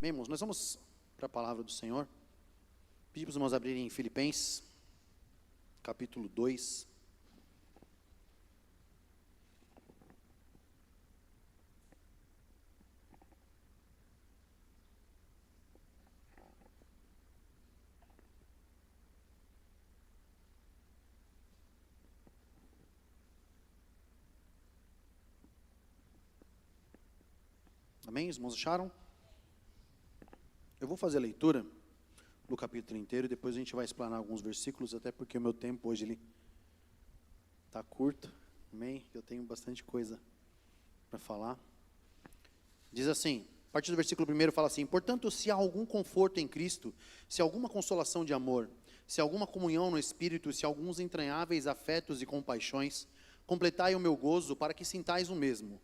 Bem, irmãos, nós vamos para a palavra do Senhor. Pedir para os irmãos abrirem em Filipenses, capítulo 2. Amém? Os irmãos acharam? Eu vou fazer a leitura do capítulo inteiro e depois a gente vai explanar alguns versículos, até porque o meu tempo hoje ele está curto. Amém? Eu tenho bastante coisa para falar. Diz assim, a partir do versículo 1 fala assim: portanto, se há algum conforto em Cristo, se há alguma consolação de amor, se há alguma comunhão no Espírito, se há alguns entranháveis afetos e compaixões, completai o meu gozo para que sintais o mesmo,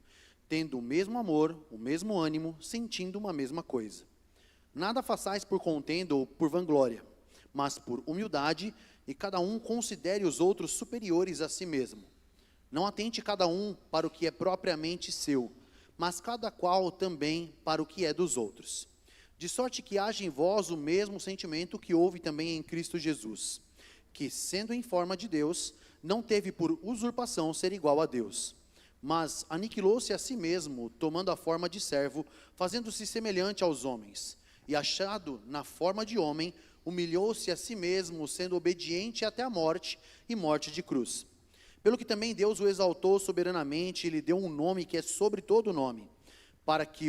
tendo o mesmo amor, o mesmo ânimo, sentindo uma mesma coisa. Nada façais por contenda ou por vanglória, mas por humildade, e cada um considere os outros superiores a si mesmo. Não atente cada um para o que é propriamente seu, mas cada qual também para o que é dos outros. De sorte que haja em vós o mesmo sentimento que houve também em Cristo Jesus, que, sendo em forma de Deus, não teve por usurpação ser igual a Deus, mas aniquilou-se a si mesmo, tomando a forma de servo, fazendo-se semelhante aos homens. E achado na forma de homem, humilhou-se a si mesmo, sendo obediente até a morte, e morte de cruz. Pelo que também Deus o exaltou soberanamente, e lhe deu um nome que é sobre todo nome, para que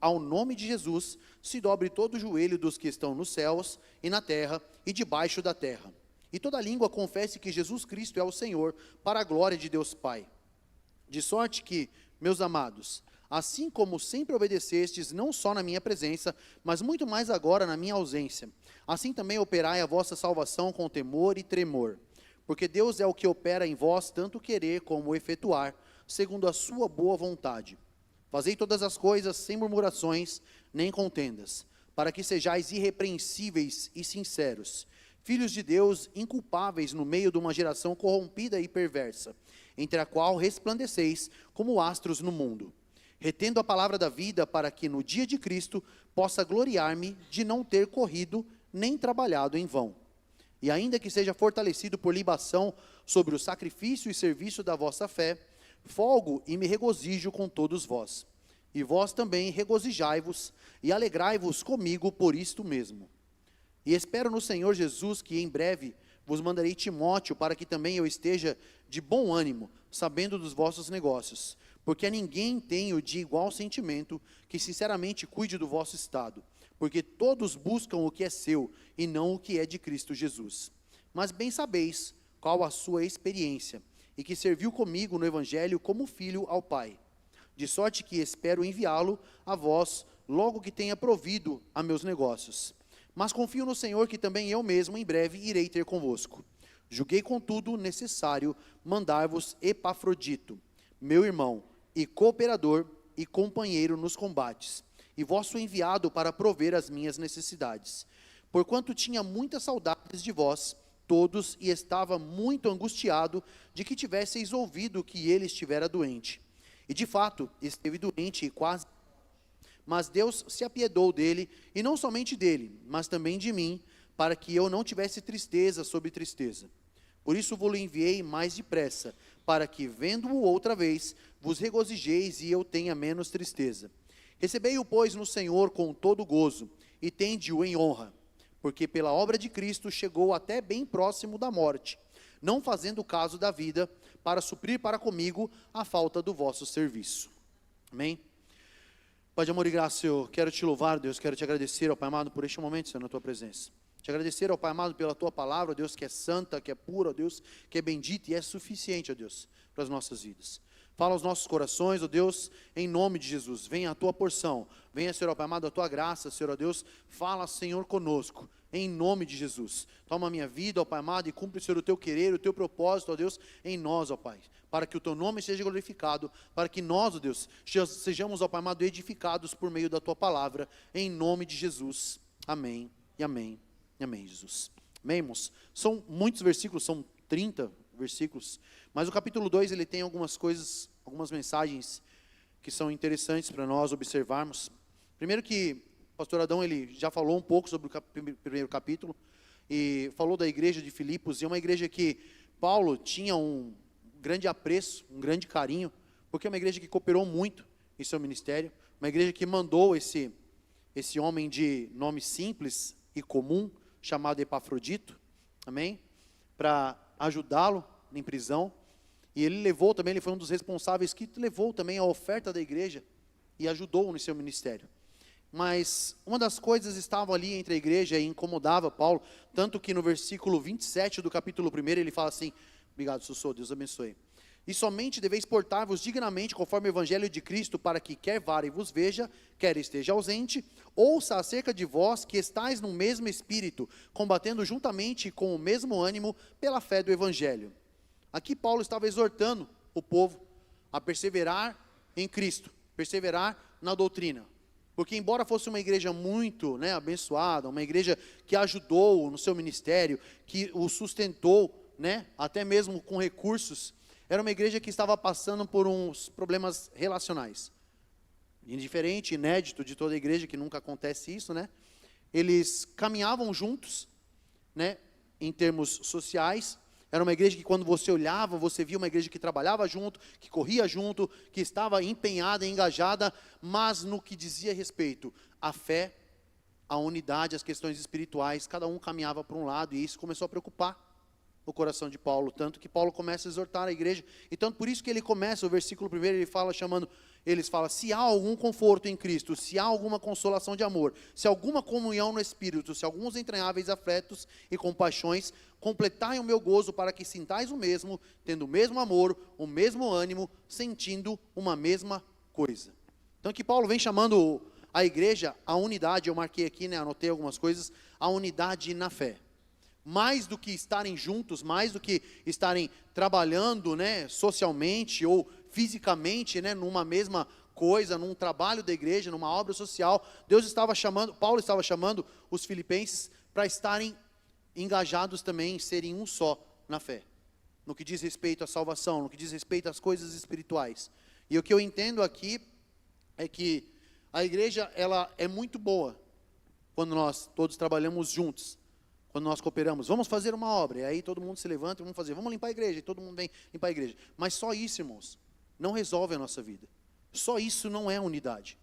ao nome de Jesus se dobre todo o joelho dos que estão nos céus, e na terra, e debaixo da terra. E toda língua confesse que Jesus Cristo é o Senhor, para a glória de Deus Pai. De sorte que, meus amados, assim como sempre obedecestes, não só na minha presença, mas muito mais agora na minha ausência, assim também operai a vossa salvação com temor e tremor. Porque Deus é o que opera em vós tanto querer como efetuar, segundo a sua boa vontade. Fazei todas as coisas sem murmurações, nem contendas, para que sejais irrepreensíveis e sinceros, filhos de Deus, inculpáveis no meio de uma geração corrompida e perversa, entre a qual resplandeceis como astros no mundo, retendo a palavra da vida, para que no dia de Cristo possa gloriar-me de não ter corrido nem trabalhado em vão. E ainda que seja fortalecido por libação sobre o sacrifício e serviço da vossa fé, folgo e me regozijo com todos vós. E vós também regozijai-vos e alegrai-vos comigo por isto mesmo. E espero no Senhor Jesus que em breve vos mandarei Timóteo, para que também eu esteja de bom ânimo, sabendo dos vossos negócios, porque a ninguém tenho de igual sentimento que sinceramente cuide do vosso estado, porque todos buscam o que é seu, e não o que é de Cristo Jesus. Mas bem sabeis qual a sua experiência, e que serviu comigo no Evangelho como filho ao Pai, de sorte que espero enviá-lo a vós, logo que tenha provido a meus negócios. Mas confio no Senhor que também eu mesmo em breve irei ter convosco. Julguei, contudo, necessário mandar-vos Epafrodito, meu irmão, e cooperador e companheiro nos combates, e vosso enviado para prover as minhas necessidades. Porquanto tinha muitas saudades de vós, todos, e estava muito angustiado de que tivesseis ouvido que ele estivera doente. E de fato, esteve doente e quase. Mas Deus se apiedou dele, e não somente dele, mas também de mim, para que eu não tivesse tristeza sobre tristeza. Por isso vos enviei mais depressa, para que, vendo-o outra vez, vos regozijeis e eu tenha menos tristeza. Recebei-o, pois, no Senhor com todo gozo, e tende-o em honra, porque pela obra de Cristo chegou até bem próximo da morte, não fazendo caso da vida, para suprir para comigo a falta do vosso serviço. Amém? Pai de amor e graça, eu quero te louvar, Deus, quero te agradecer, ó Pai amado, por este momento, Senhor, na tua presença. Te agradecer, ó Pai amado, pela tua palavra, ó Deus, que é santa, que é pura, ó Deus, que é bendita e é suficiente, ó Deus, para as nossas vidas. Fala aos nossos corações, ó Deus, em nome de Jesus. Venha a tua porção, venha, Senhor, ó Pai amado, a tua graça, Senhor, ó Deus. Fala, Senhor, conosco, em nome de Jesus. Toma a minha vida, ó Pai amado, e cumpre, Senhor, o teu querer, o teu propósito, ó Deus, em nós, ó Pai. Para que o teu nome seja glorificado, para que nós, ó Deus, sejamos, ó Pai amado, edificados por meio da tua palavra, em nome de Jesus. Amém e amém. Amém, Jesus. Amém, irmãos? São muitos versículos, são 30 versículos, mas o capítulo 2, ele tem algumas coisas, algumas mensagens que são interessantes para nós observarmos. Primeiro que pastor Adão, ele já falou um pouco sobre o primeiro capítulo, e falou da igreja de Filipos, e é uma igreja que Paulo tinha um grande apreço, um grande carinho, porque é uma igreja que cooperou muito em seu ministério, uma igreja que mandou esse homem de nome simples e comum, chamado Epafrodito, amém? Para ajudá-lo em prisão, e ele levou também, ele foi um dos responsáveis que levou também a oferta da igreja, e ajudou no seu ministério. Mas uma das coisas estava ali entre a igreja e incomodava Paulo, tanto que no versículo 27 do capítulo 1, ele fala assim, obrigado, Sussô, Deus abençoe. E somente deveis portar-vos dignamente conforme o evangelho de Cristo, para que quer vare vos veja, quer esteja ausente, ouça acerca de vós que estáis no mesmo espírito, combatendo juntamente com o mesmo ânimo pela fé do evangelho. Aqui Paulo estava exortando o povo a perseverar em Cristo, perseverar na doutrina. Porque embora fosse uma igreja muito abençoada, uma igreja que ajudou no seu ministério, que o sustentou, até mesmo com recursos, era uma igreja que estava passando por uns problemas relacionais. Indiferente, inédito de toda a igreja, que nunca acontece isso, Eles caminhavam juntos, em termos sociais. Era uma igreja que quando você olhava, você via uma igreja que trabalhava junto, que corria junto, que estava empenhada, engajada, mas no que dizia respeito à fé, à unidade, às questões espirituais, cada um caminhava para um lado, e isso começou a preocupar o coração de Paulo, tanto que Paulo começa a exortar a igreja, e tanto por isso que ele começa, o versículo 1, eles falam, se há algum conforto em Cristo, se há alguma consolação de amor, se há alguma comunhão no Espírito, se há alguns entranháveis afetos e compaixões, completai o meu gozo para que sintais o mesmo, tendo o mesmo amor, o mesmo ânimo, sentindo uma mesma coisa. Então que Paulo vem chamando a igreja à unidade, eu marquei aqui, anotei algumas coisas, a unidade na fé. Mais do que estarem juntos, mais do que estarem trabalhando, socialmente ou fisicamente, numa mesma coisa, num trabalho da igreja, numa obra social, Paulo estava chamando os filipenses para estarem engajados também em serem um só na fé, no que diz respeito à salvação, no que diz respeito às coisas espirituais. E o que eu entendo aqui é que a igreja, ela é muito boa quando nós todos trabalhamos juntos, quando nós cooperamos. Vamos fazer uma obra, e aí todo mundo se levanta e vamos limpar a igreja, e todo mundo vem limpar a igreja. Mas só isso, irmãos, não resolve a nossa vida. Só isso não é unidade.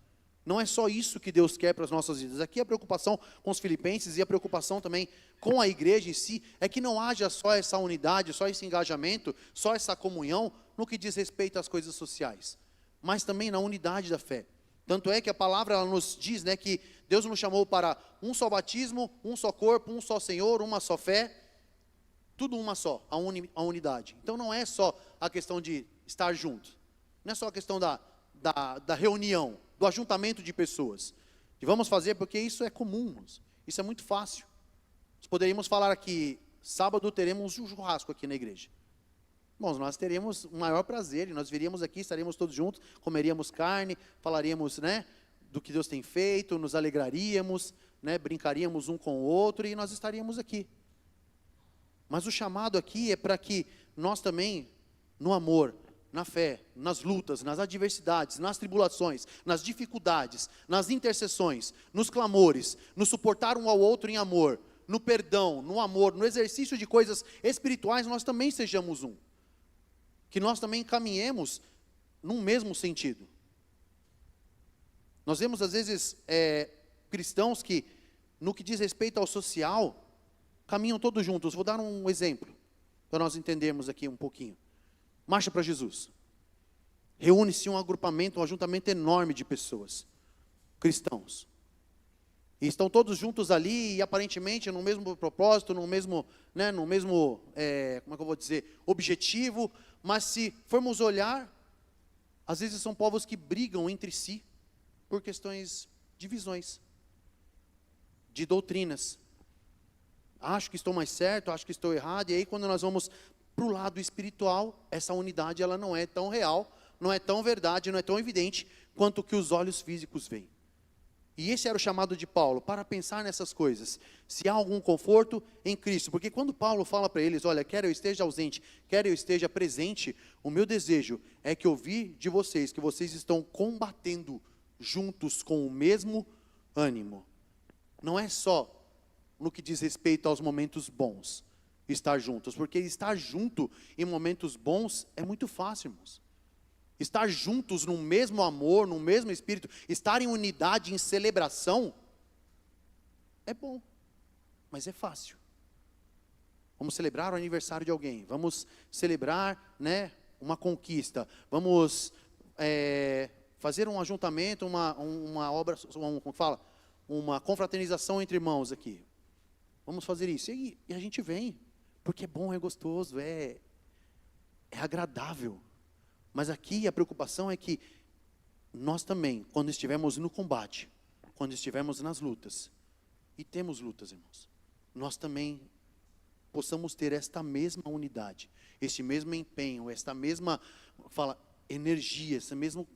Não é só isso que Deus quer para as nossas vidas. Aqui a preocupação com os filipenses e a preocupação também com a igreja em si, é que não haja só essa unidade, só esse engajamento, só essa comunhão no que diz respeito às coisas sociais, mas também na unidade da fé. Tanto é que a palavra ela nos diz que Deus nos chamou para um só batismo, um só corpo, um só Senhor, uma só fé, tudo uma só, a unidade. Então não é só a questão de estar junto, não é só a questão da reunião, do ajuntamento de pessoas. E vamos fazer porque isso é comum, isso é muito fácil. Nós poderíamos falar aqui, sábado teremos um churrasco aqui na igreja. Bom, nós teríamos o maior prazer, e nós viríamos aqui, estaríamos todos juntos, comeríamos carne, falaríamos, do que Deus tem feito, nos alegraríamos, brincaríamos um com o outro, e nós estaríamos aqui. Mas o chamado aqui é para que nós também, no amor, na fé, nas lutas, nas adversidades, nas tribulações, nas dificuldades, nas intercessões, nos clamores, no suportar um ao outro em amor, no perdão, no amor, no exercício de coisas espirituais, nós também sejamos um. Que nós também caminhemos num mesmo sentido. Nós vemos às vezes cristãos que, no que diz respeito ao social, caminham todos juntos. Vou dar um exemplo, para nós entendermos aqui um pouquinho. Marcha para Jesus. Reúne-se um agrupamento, um ajuntamento enorme de pessoas, cristãos. E estão todos juntos ali, e aparentemente no mesmo propósito, no mesmo, como é que eu vou dizer, objetivo. Mas se formos olhar, às vezes são povos que brigam entre si, por questões de visões, de doutrinas. Acho que estou mais certo, acho que estou errado, e aí quando nós vamos para o lado espiritual, essa unidade ela não é tão real, não é tão verdade, não é tão evidente, quanto que os olhos físicos veem. E esse era o chamado de Paulo, para pensar nessas coisas, se há algum conforto em Cristo, porque quando Paulo fala para eles, olha, quer eu esteja ausente, quer eu esteja presente, o meu desejo é que ouvir de vocês, que vocês estão combatendo juntos com o mesmo ânimo. não é só no que diz respeito aos momentos bons, estar juntos, porque estar junto em momentos bons é muito fácil, irmãos. Estar juntos no mesmo amor, no mesmo espírito, estar em unidade, em celebração, é bom, mas é fácil. Vamos celebrar o aniversário de alguém, vamos celebrar, né, uma conquista, vamos fazer um ajuntamento, uma obra, como fala, uma confraternização entre irmãos aqui. Vamos fazer isso, e a gente vem, porque é bom, é gostoso, é agradável. Mas aqui a preocupação é que nós também, quando estivermos no combate, quando estivermos nas lutas, e temos lutas, irmãos, nós também possamos ter esta mesma unidade, este mesmo empenho, esta mesma, energia, esse mesmo,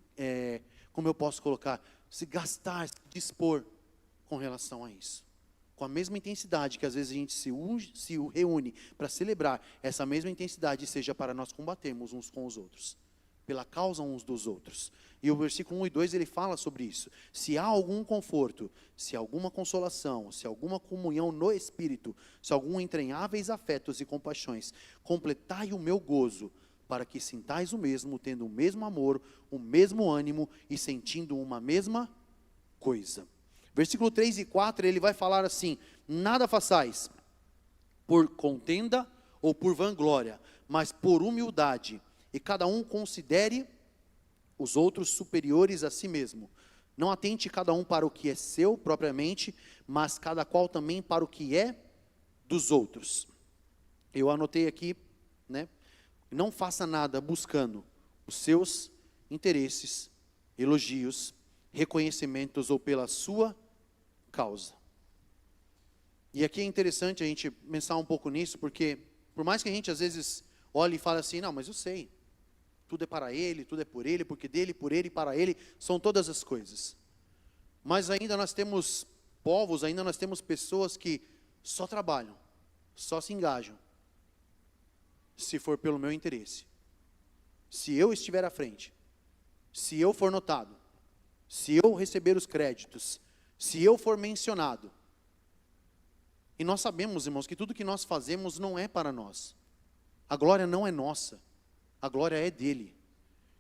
como eu posso colocar, se gastar, se dispor com relação a isso. Com a mesma intensidade que às vezes a gente se reúne para celebrar, essa mesma intensidade seja para nós combatermos uns com os outros, pela causa uns dos outros. E o versículo 1 e 2 ele fala sobre isso. Se há algum conforto, se há alguma consolação, se há alguma comunhão no Espírito, se há algum entranháveis afetos e compaixões, completai o meu gozo, para que sintais o mesmo, tendo o mesmo amor, o mesmo ânimo e sentindo uma mesma coisa. Versículo 3 e 4 ele vai falar assim: nada façais por contenda ou por vanglória, mas por humildade, e cada um considere os outros superiores a si mesmo. Não atente cada um para o que é seu propriamente, mas cada qual também para o que é dos outros. Eu anotei aqui, né? Não faça nada buscando os seus interesses, elogios, reconhecimentos ou pela sua causa. E aqui é interessante a gente pensar um pouco nisso, porque por mais que a gente às vezes olhe e fale assim, não, mas eu sei, tudo é para ele, tudo é por ele, porque dele, por ele, para ele, são todas as coisas. Mas ainda nós temos povos, ainda nós temos pessoas que só trabalham, só se engajam, se for pelo meu interesse. Se eu estiver à frente, se eu for notado, se eu receber os créditos, se eu for mencionado. E nós sabemos, irmãos, que tudo que nós fazemos não é para nós. A glória não é nossa, a glória é dele.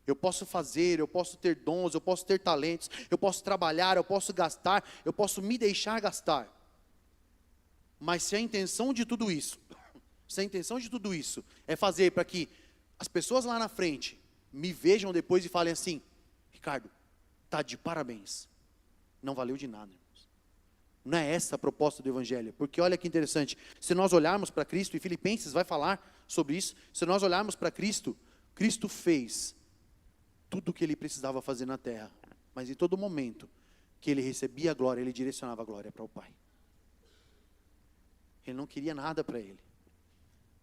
Eu posso fazer, eu posso ter dons, eu posso ter talentos, eu posso trabalhar, eu posso gastar, eu posso me deixar gastar. Mas se a intenção de tudo isso, é fazer para que as pessoas lá na frente me vejam depois e falem assim, Ricardo, está de parabéns, não valeu de nada, irmãos. Não é essa a proposta do Evangelho, porque olha que interessante, se nós olharmos para Cristo, e Filipenses vai falar sobre isso, se nós olharmos para Cristo, Cristo fez tudo o que ele precisava fazer na terra, mas em todo momento que ele recebia a glória, ele direcionava a glória para o Pai. Ele não queria nada para ele.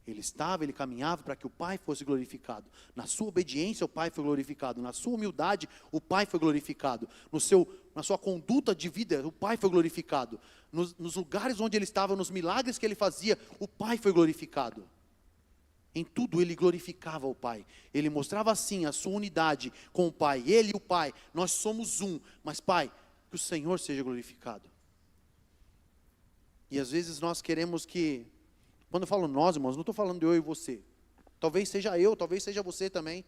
Ele caminhava para que o Pai fosse glorificado. Na sua obediência, o Pai foi glorificado. Na sua humildade, o Pai foi glorificado. Na sua conduta de vida, o Pai foi glorificado. Nos lugares onde ele estava, nos milagres que ele fazia, o Pai foi glorificado. Em tudo ele glorificava o Pai. Ele mostrava assim a sua unidade com o Pai. Ele e o Pai, nós somos um. Mas Pai, que o Senhor seja glorificado. E às vezes nós queremos que, quando eu falo nós, irmãos, não estou falando de eu e você. Talvez seja eu, talvez seja você também.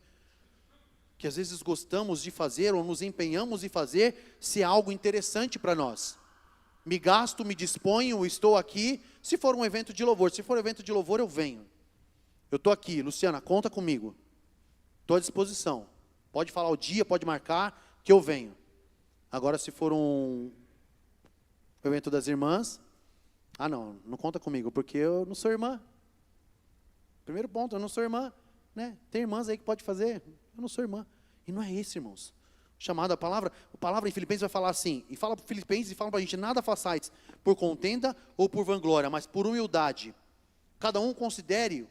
Que às vezes gostamos de fazer ou nos empenhamos em fazer se é algo interessante para nós. Me gasto, me disponho, estou aqui. Se for um evento de louvor, eu venho. Eu estou aqui, Luciana, conta comigo. Estou à disposição. Pode falar o dia, pode marcar, que eu venho. Agora, se for um evento das irmãs, não conta comigo, porque eu não sou irmã. Primeiro ponto, eu não sou irmã. Né? Tem irmãs aí que pode fazer, eu não sou irmã. E não é esse, irmãos. A palavra em Filipenses vai falar assim, e fala para Filipenses e fala para a gente, nada façais por contenda ou por vanglória, mas por humildade. Cada um considere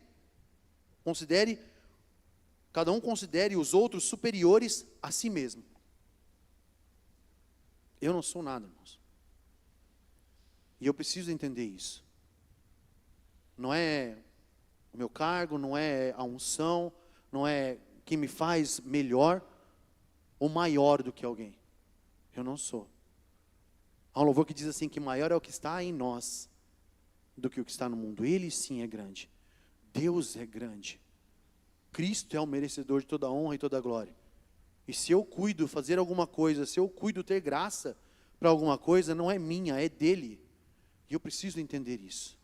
os outros superiores a si mesmo. Eu não sou nada, irmãos. E eu preciso entender isso. Não é o meu cargo, não é a unção, não é quem me faz melhor ou maior do que alguém. Eu não sou. Há um louvor que diz assim, que maior é o que está em nós do que o que está no mundo. Ele sim é grande. Deus é grande. Cristo é o merecedor de toda a honra e toda a glória. E se eu cuido fazer alguma coisa, se eu cuido ter graça para alguma coisa, não é minha, é dele. E eu preciso entender isso.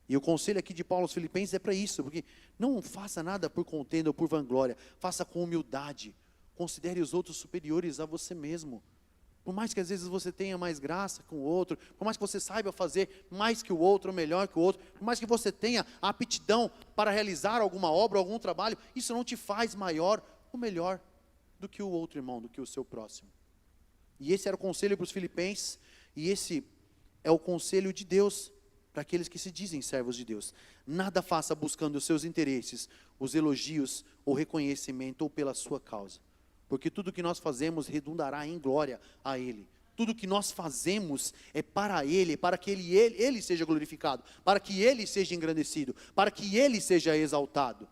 E o conselho aqui de Paulo aos Filipenses é para isso, porque não faça nada por contenda ou por vanglória, faça com humildade, considere os outros superiores a você mesmo. Por mais que às vezes você tenha mais graça com o outro, por mais que você saiba fazer mais que o outro, ou melhor que o outro, por mais que você tenha a aptidão para realizar alguma obra, algum trabalho, isso não te faz maior ou melhor do que o outro irmão, do que o seu próximo. E esse era o conselho para os filipenses, e esse é o conselho de Deus para aqueles que se dizem servos de Deus. Nada faça buscando os seus interesses, os elogios, ou reconhecimento, ou pela sua causa. Porque tudo que nós fazemos redundará em glória a Ele. Tudo que nós fazemos é para Ele, para que Ele seja glorificado, para que Ele seja engrandecido, para que Ele seja exaltado.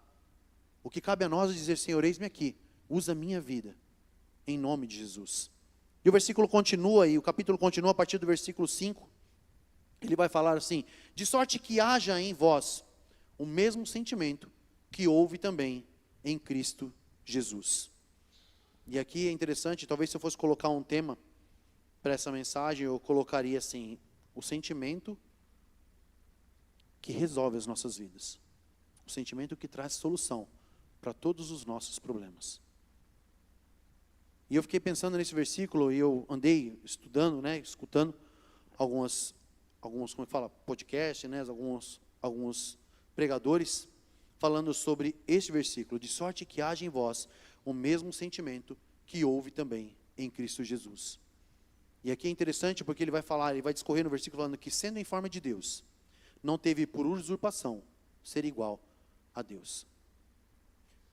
O que cabe a nós é dizer, Senhor, eis-me aqui, usa a minha vida, em nome de Jesus. E o versículo continua, e o capítulo continua a partir do versículo 5. Ele vai falar assim, de sorte que haja em vós o mesmo sentimento que houve também em Cristo Jesus. E aqui é interessante, talvez se eu fosse colocar um tema para essa mensagem, eu colocaria assim, o sentimento que resolve as nossas vidas. O sentimento que traz solução para todos os nossos problemas. E eu fiquei pensando nesse versículo, e eu andei estudando, escutando alguns, como fala, podcast, alguns pregadores, falando sobre este versículo, de sorte que haja em vós o mesmo sentimento que houve também em Cristo Jesus. E aqui é interessante porque ele vai discorrer no versículo falando que sendo em forma de Deus, não teve por usurpação ser igual a Deus.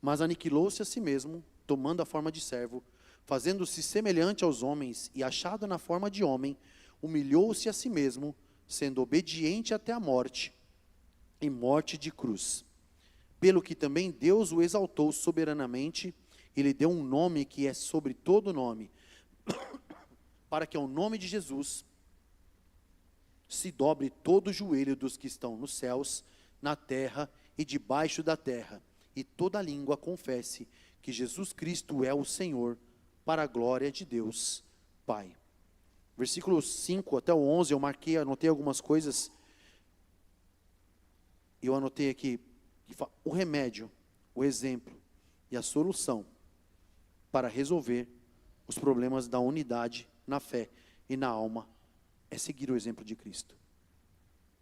Mas aniquilou-se a si mesmo, tomando a forma de servo, fazendo-se semelhante aos homens e achado na forma de homem, humilhou-se a si mesmo, sendo obediente até a morte, e morte de cruz. Pelo que também Deus o exaltou soberanamente, e lhe deu um nome que é sobre todo nome, para que ao nome de Jesus se dobre todo o joelho dos que estão nos céus, na terra e debaixo da terra, e toda língua confesse que Jesus Cristo é o Senhor, para a glória de Deus Pai. Versículos 5 até o 11, eu anotei algumas coisas. Eu anotei aqui, o remédio, o exemplo e a solução para resolver os problemas da unidade na fé e na alma, é seguir o exemplo de Cristo.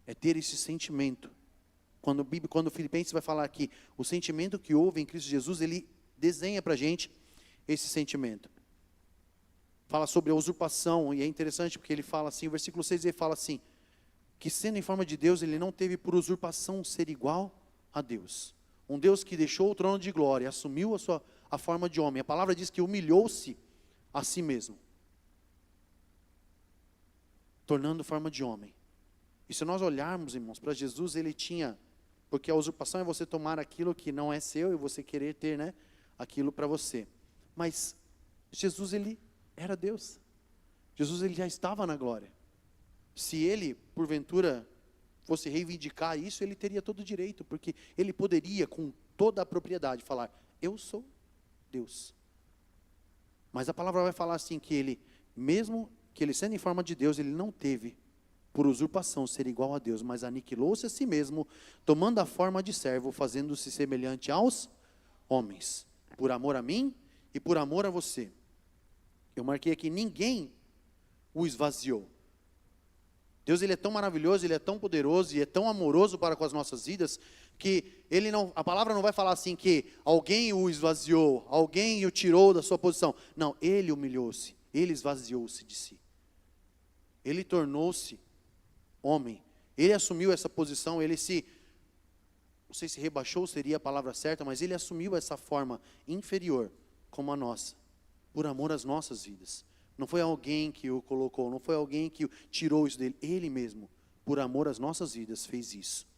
É ter esse sentimento. Quando o Filipenses vai falar aqui, o sentimento que houve em Cristo Jesus, ele desenha para a gente esse sentimento. Fala sobre a usurpação, e é interessante porque ele fala assim, o versículo 6 ele fala assim, que sendo em forma de Deus, ele não teve por usurpação ser igual a Deus. Um Deus que deixou o trono de glória, assumiu a forma de homem. A palavra diz que humilhou-se a si mesmo, tornando forma de homem. E se nós olharmos, irmãos, para Jesus, ele tinha, porque a usurpação é você tomar aquilo que não é seu e você querer ter, aquilo para você. Mas Jesus, ele era Deus. Jesus, ele já estava na glória. Se ele, porventura, fosse reivindicar isso, ele teria todo o direito, porque ele poderia, com toda a propriedade, falar, eu sou Deus. Mas a palavra vai falar assim, que ele, mesmo que ele sendo em forma de Deus, ele não teve por usurpação ser igual a Deus, mas aniquilou-se a si mesmo, tomando a forma de servo, fazendo-se semelhante aos homens, por amor a mim e por amor a você. Eu marquei aqui, ninguém o esvaziou. Deus, ele é tão maravilhoso, ele é tão poderoso e é tão amoroso para com as nossas vidas, que a palavra não vai falar assim que alguém o esvaziou, alguém o tirou da sua posição. Não, ele humilhou-se, ele esvaziou-se de si. Ele tornou-se homem, ele assumiu essa posição, não sei se rebaixou seria a palavra certa, mas ele assumiu essa forma inferior como a nossa, por amor às nossas vidas. Não foi alguém que o colocou, não foi alguém que tirou isso dele, ele mesmo, por amor às nossas vidas, fez isso.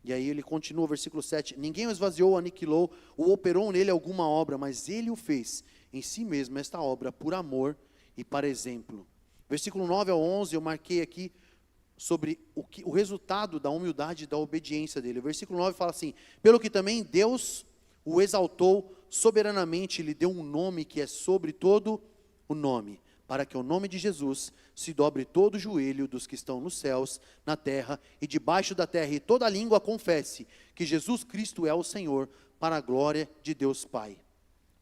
E aí ele continua, versículo 7, ninguém o esvaziou, o aniquilou, ou operou nele alguma obra, mas ele o fez em si mesmo, esta obra, por amor e para exemplo, Versículo 9 ao 11, eu marquei aqui sobre o resultado da humildade e da obediência dele. O versículo 9 fala assim: pelo que também Deus o exaltou soberanamente, lhe deu um nome que é sobre todo o nome, para que o nome de Jesus se dobre todo o joelho dos que estão nos céus, na terra e debaixo da terra, e toda língua confesse que Jesus Cristo é o Senhor, para a glória de Deus Pai.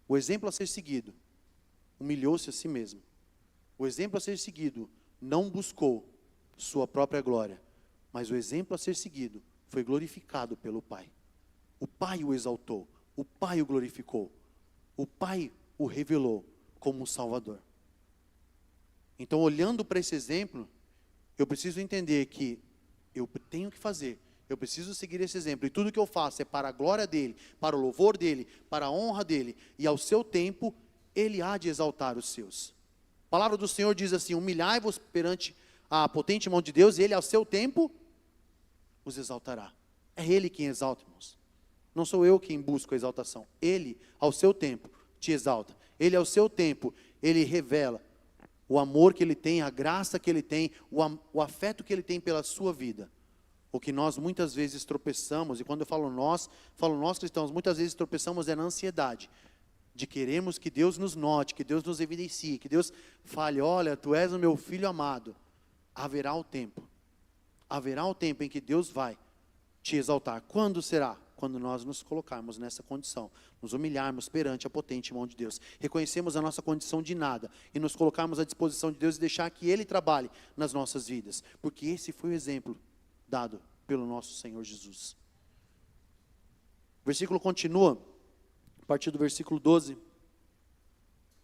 O exemplo a ser seguido, humilhou-se a si mesmo. O exemplo a ser seguido, não buscou sua própria glória, mas o exemplo a ser seguido foi glorificado pelo Pai. O Pai o exaltou, o Pai o glorificou, o Pai o revelou como um Salvador. Então, olhando para esse exemplo, eu preciso entender que eu tenho que fazer, eu preciso seguir esse exemplo, e tudo que eu faço é para a glória dele, para o louvor dele, para a honra dele, e ao seu tempo, ele há de exaltar os seus. A palavra do Senhor diz assim: humilhai-vos perante a potente mão de Deus, e ele ao seu tempo os exaltará. É ele quem exalta, irmãos. Não sou eu quem busco a exaltação. Ele, ao seu tempo, te exalta. Ele, ao seu tempo, ele revela o amor que ele tem, a graça que ele tem, o afeto que ele tem pela sua vida. O que nós muitas vezes tropeçamos, e quando eu falo nós cristãos, muitas vezes tropeçamos na ansiedade, de queremos que Deus nos note, que Deus nos evidencie, que Deus fale: olha, tu és o meu filho amado. Haverá o tempo em que Deus vai te exaltar. Quando será? Quando nós nos colocarmos nessa condição, nos humilharmos perante a potente mão de Deus, reconhecemos a nossa condição de nada, e nos colocarmos à disposição de Deus e deixar que Ele trabalhe nas nossas vidas, porque esse foi o exemplo dado pelo nosso Senhor Jesus. O versículo continua, a partir do versículo 12,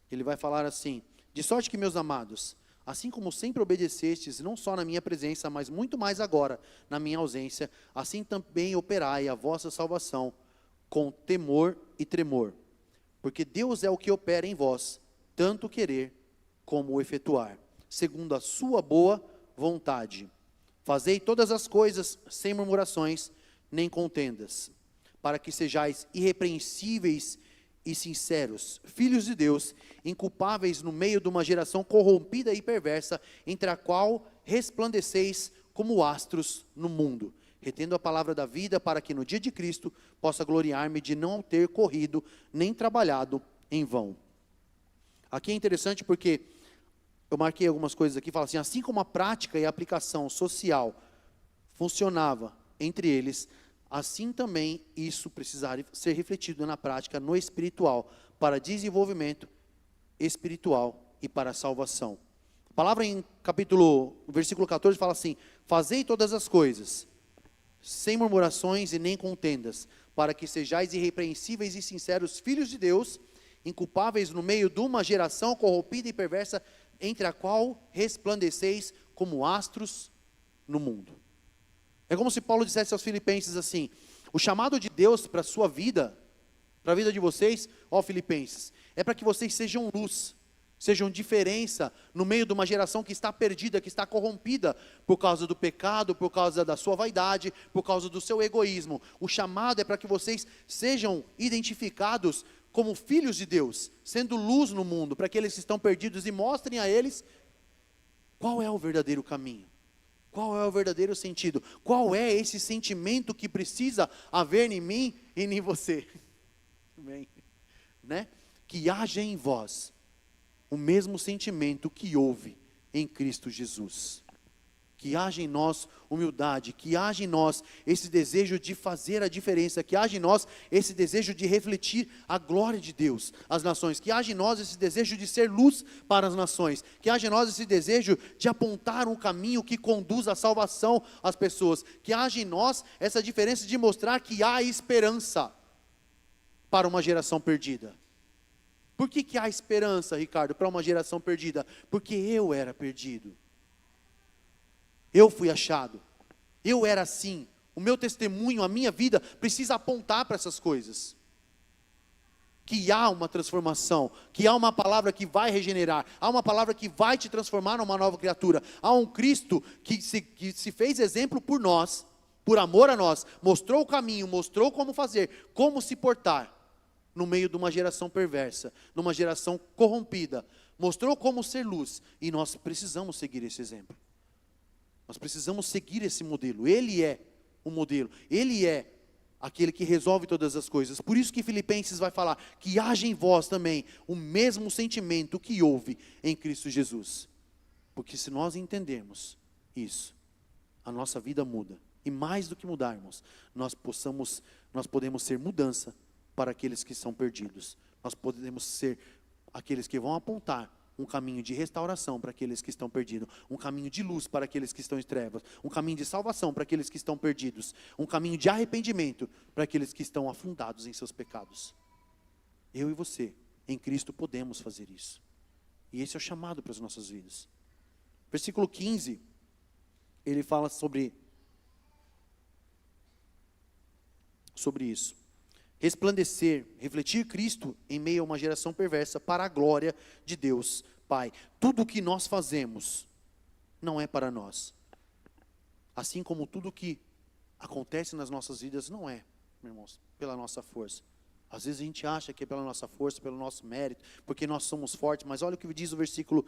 ele vai falar assim: de sorte que, meus amados, assim como sempre obedecestes, não só na minha presença, mas muito mais agora, na minha ausência, assim também operai a vossa salvação, com temor e tremor. Porque Deus é o que opera em vós, tanto querer como o efetuar, segundo a sua boa vontade. Fazei todas as coisas sem murmurações, nem contendas, para que sejais irrepreensíveis e sinceros, filhos de Deus, inculpáveis no meio de uma geração corrompida e perversa, entre a qual resplandeceis como astros no mundo, retendo a palavra da vida, para que no dia de Cristo possa gloriar-me de não ter corrido, nem trabalhado em vão. Aqui é interessante porque eu marquei algumas coisas aqui, fala assim: como a prática e a aplicação social funcionava entre eles, assim também isso precisará ser refletido na prática, no espiritual, para desenvolvimento espiritual e para a salvação. A palavra versículo 14 fala assim: fazei todas as coisas, sem murmurações e nem contendas, para que sejais irrepreensíveis e sinceros, filhos de Deus, inculpáveis no meio de uma geração corrompida e perversa, entre a qual resplandeceis como astros no mundo. É como se Paulo dissesse aos filipenses assim: o chamado de Deus para a sua vida, para a vida de vocês, filipenses, é para que vocês sejam luz, sejam diferença no meio de uma geração que está perdida, que está corrompida por causa do pecado, por causa da sua vaidade, por causa do seu egoísmo. O chamado é para que vocês sejam identificados como filhos de Deus, sendo luz no mundo, para aqueles que estão perdidos, e mostrem a eles qual é o verdadeiro caminho. Qual é o verdadeiro sentido? Qual é esse sentimento que precisa haver em mim e em você? Amém. Né? Que haja em vós o mesmo sentimento que houve em Cristo Jesus. Que haja em nós humildade, que haja em nós esse desejo de fazer a diferença, que haja em nós esse desejo de refletir a glória de Deus às nações, que haja em nós esse desejo de ser luz para as nações, que haja em nós esse desejo de apontar um caminho que conduz à salvação às pessoas, que haja em nós essa diferença de mostrar que há esperança para uma geração perdida. Por que há esperança, Ricardo, para uma geração perdida? Porque eu era perdido. Eu fui achado, eu era assim, o meu testemunho, a minha vida precisa apontar para essas coisas. Que há uma transformação, que há uma palavra que vai regenerar, há uma palavra que vai te transformar numa nova criatura. Há um Cristo que se fez exemplo por nós, por amor a nós, mostrou o caminho, mostrou como fazer, como se portar no meio de uma geração perversa, numa geração corrompida, mostrou como ser luz, e nós precisamos seguir esse exemplo. Nós precisamos seguir esse modelo. Ele é o modelo, ele é aquele que resolve todas as coisas. Por isso que Filipenses vai falar que haja em vós também o mesmo sentimento que houve em Cristo Jesus. Porque se nós entendermos isso, a nossa vida muda. E mais do que mudarmos, nós podemos ser mudança para aqueles que são perdidos. Nós podemos ser aqueles que vão apontar um caminho de restauração para aqueles que estão perdidos, um caminho de luz para aqueles que estão em trevas, um caminho de salvação para aqueles que estão perdidos, um caminho de arrependimento para aqueles que estão afundados em seus pecados. Eu e você, em Cristo, podemos fazer isso. E esse é o chamado para as nossas vidas. Versículo 15, ele fala sobre isso. Resplandecer, refletir Cristo em meio a uma geração perversa para a glória de Deus Pai. Tudo o que nós fazemos não é para nós. Assim como tudo o que acontece nas nossas vidas não é, meus irmãos, pela nossa força. Às vezes a gente acha que é pela nossa força, pelo nosso mérito, porque nós somos fortes, mas olha o que diz o versículo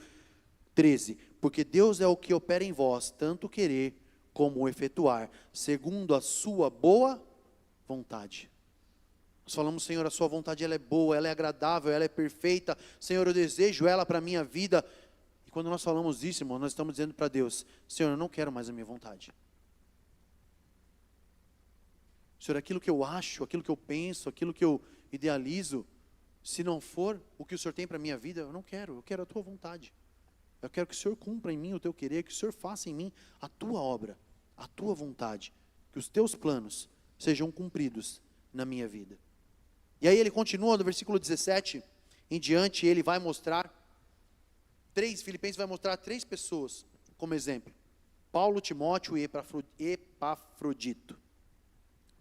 13. Porque Deus é o que opera em vós, tanto querer como o efetuar, segundo a sua boa vontade. Nós falamos, Senhor, a sua vontade ela é boa, ela é agradável, ela é perfeita. Senhor, eu desejo ela para a minha vida. E quando nós falamos isso, irmão, nós estamos dizendo para Deus, Senhor, eu não quero mais a minha vontade. Senhor, aquilo que eu acho, aquilo que eu penso, aquilo que eu idealizo, se não for o que o Senhor tem para a minha vida, eu não quero, eu quero a tua vontade. Eu quero que o Senhor cumpra em mim o teu querer, que o Senhor faça em mim a tua obra, a tua vontade, que os teus planos sejam cumpridos na minha vida. E aí ele continua no versículo 17 em diante, ele vai mostrar Filipenses vai mostrar 3 pessoas como exemplo: Paulo, Timóteo e Epafrodito.